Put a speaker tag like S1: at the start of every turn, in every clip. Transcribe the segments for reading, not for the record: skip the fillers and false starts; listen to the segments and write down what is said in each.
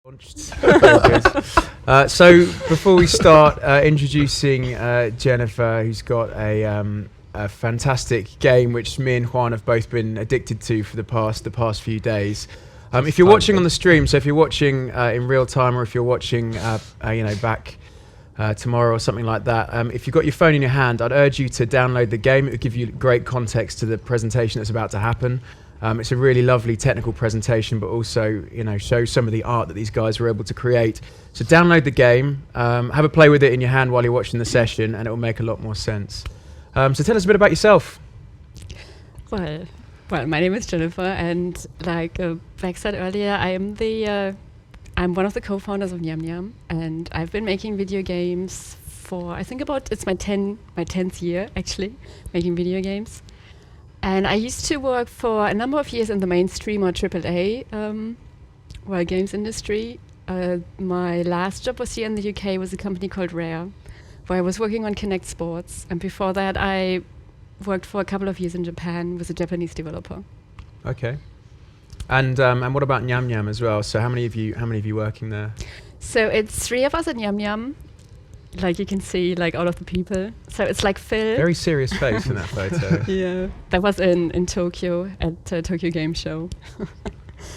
S1: Launched. Very good. So before we start introducing Jennifer, who's got a fantastic game which me and Juan have both been addicted to for the past few days. If you're watching on the stream, so if you're watching in real time, or if you're watching back tomorrow or something like that, if you've got your phone in your hand, I'd urge you to download the game. It will give you great context to the presentation that's about to happen. It's a really lovely technical presentation, but also, shows some of the art that these guys were able to create. So download the game, have a play with it in your hand while you're watching the session, and it will make a lot more sense. So tell us a bit about yourself.
S2: Well, my name is Jennifer, and like Beck said earlier, I'm one of the co-founders of Nyam Nyam, and I've been making video games for it's my 10th year actually making video games. And I used to work for a number of years in the mainstream or AAA games industry. My last job was here in the UK, was a company called Rare, where I was working on Kinect Sports. And before that, I worked for a couple of years in Japan with a Japanese developer. Okay.
S1: And what about Nyam Nyam as well? So how many of you working there?
S2: So it's 3 of us at Nyam Nyam. Like you can see, like all of the people. So it's like Phil.
S1: Very serious face in that photo.
S2: Yeah, that was in Tokyo at Tokyo Game Show.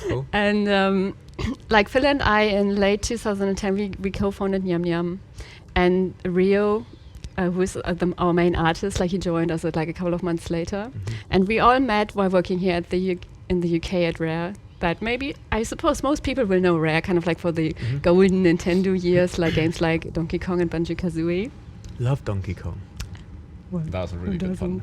S1: Cool.
S2: And like Phil and I, in late 2010, we co-founded Nyam Nyam, and Rio, who's our main artist, like he joined us like a couple of months later, and we all met while working here at in the UK at Rare. But maybe, I suppose most people will know Rare, kind of like for the golden Nintendo years, like games like Donkey Kong and Banjo-Kazooie.
S1: Love Donkey Kong.
S3: Well, that was a really good fun.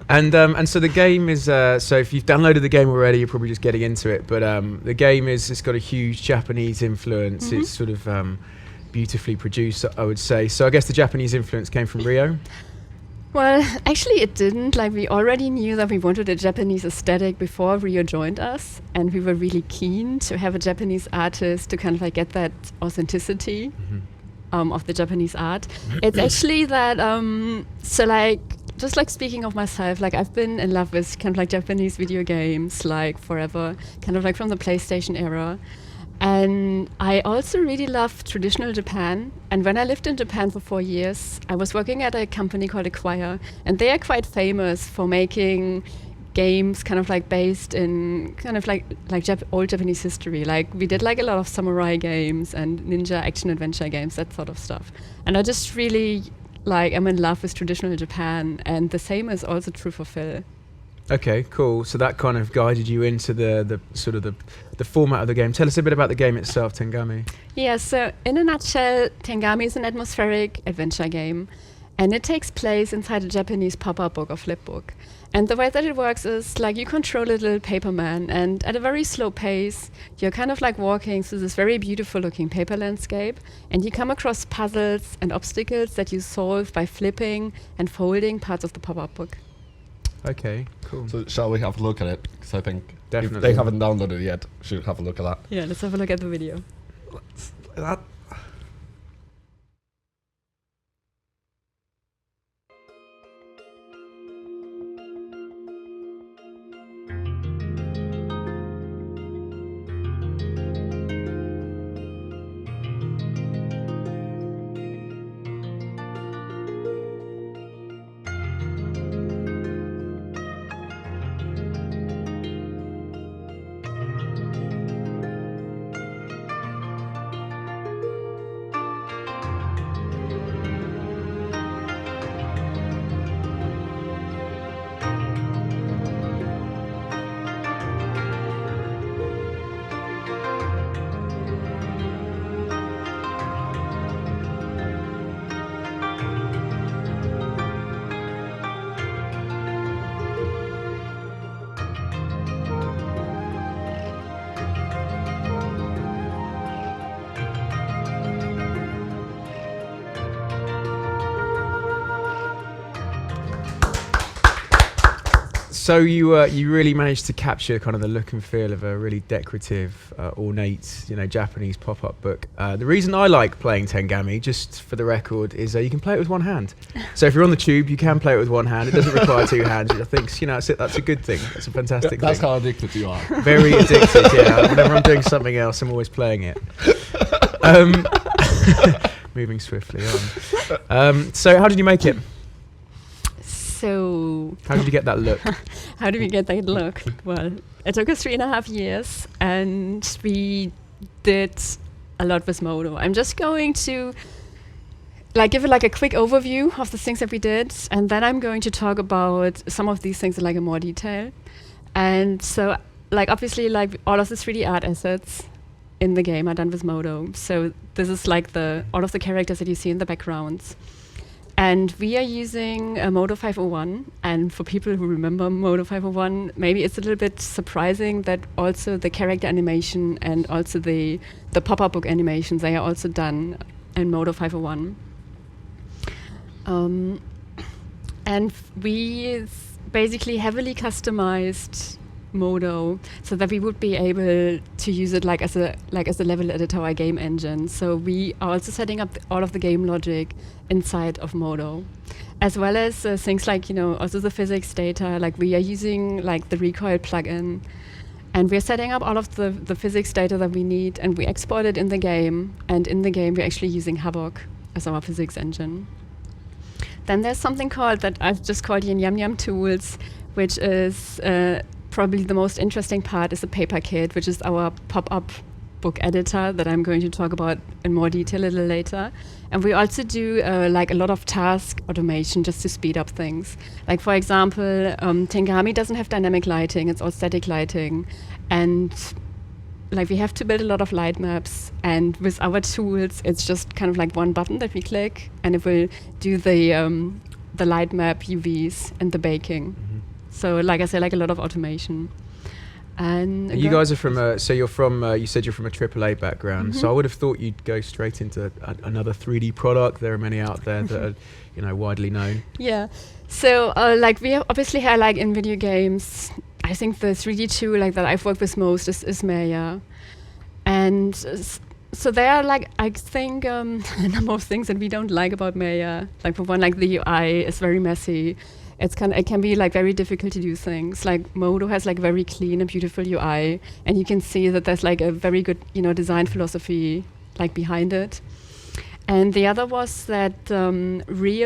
S1: And so the game is, so if you've downloaded the game already, you're probably just getting into it. But the game it's got a huge Japanese influence. It's sort of beautifully produced, I would say. So I guess the Japanese influence came from Rio.
S2: Well, actually it didn't. Like we already knew that we wanted a Japanese aesthetic before Rio joined us, and we were really keen to have a Japanese artist to kind of like get that authenticity of the Japanese art. It's actually that, so like, just like speaking of myself, like I've been in love with kind of like Japanese video games like forever, kind of like from the PlayStation era. And I also really love traditional Japan. And when I lived in Japan for 4 years, I was working at a company called Acquire. And they are quite famous for making games kind of like based in kind of like old Japanese history. Like we did like a lot of samurai games and ninja action adventure games, that sort of stuff. And I just really I'm in love with traditional Japan. And the same is also true for Phil.
S1: Okay, cool. So that kind of guided you into the sort of the format of the game. Tell us a bit about the game itself, Tengami.
S2: Yeah, so in a nutshell, Tengami is an atmospheric adventure game, and it takes place inside a Japanese pop-up book or flip book. And the way that it works is like you control a little paper man, and at a very slow pace, you're kind of like walking through this very beautiful looking paper landscape, and you come across puzzles and obstacles that you solve by flipping and folding parts of the pop-up book.
S1: Okay, cool.
S3: So shall we have a look at it? Because I think
S1: Definitely.
S3: if they haven't downloaded it yet, should have a look at that.
S2: Yeah, let's have a look at the video.
S3: That.
S1: So you really managed to capture kind of the look and feel of a really decorative, ornate, Japanese pop-up book. The reason I like playing Tengami, just for the record, is you can play it with one hand. So if you're on the tube, you can play it with one hand. It doesn't require two hands. I think that's a good thing. That's a fantastic
S3: That's
S1: thing.
S3: how addicted you are.
S1: Very addicted. Yeah. Whenever I'm doing something else, I'm always playing it. Moving swiftly on. So how did you make it?
S2: So
S1: How did you get that look?
S2: how did we get that look? Well, it took us 3.5 years, and we did a lot with Modo. I'm just going to give it a quick overview of the things that we did, and then I'm going to talk about some of these things in more detail. And so obviously all of the 3D art assets in the game are done with Modo. So this is all of the characters that you see in the backgrounds. And we are using Modo 501. And for people who remember Modo 501, maybe it's a little bit surprising that also the character animation and also the pop-up book animations, they are also done in Modo 501. And we basically heavily customized Modo so that we would be able to use it as a level editor or a game engine. So we are also setting up all of the game logic inside of Modo, as well as things also the physics data. We are using the recoil plugin, and we're setting up all of the physics data that we need, and we export it in the game. And in the game, we're actually using Havok as our physics engine. Then there's something that I've just called Yin Yam Yam Tools, which is probably the most interesting part is the paper kit, which is our pop-up book editor that I'm going to talk about in more detail a little later. And we also do a lot of task automation just to speed up things. For example, Tengami doesn't have dynamic lighting, it's all static lighting. And we have to build a lot of light maps, and with our tools, it's just kind of one button that we click, and it will do the light map UVs and the baking.
S1: Mm-hmm.
S2: So I said, a lot of automation. And
S1: you guys are from you said you're from a AAA background,
S2: Mm-hmm.
S1: so I would have thought you'd go straight into another 3D product. There are many out there that are widely known.
S2: Yeah. So we obviously have in video games, I think the 3D tool that I've worked with most is Maya. And so there are I think a number of things that we don't like about Maya. For one, the UI is very messy. It can be very difficult to do things. Modo has very clean and beautiful UI, and you can see that there's a very good design philosophy behind it. And the other was that Rio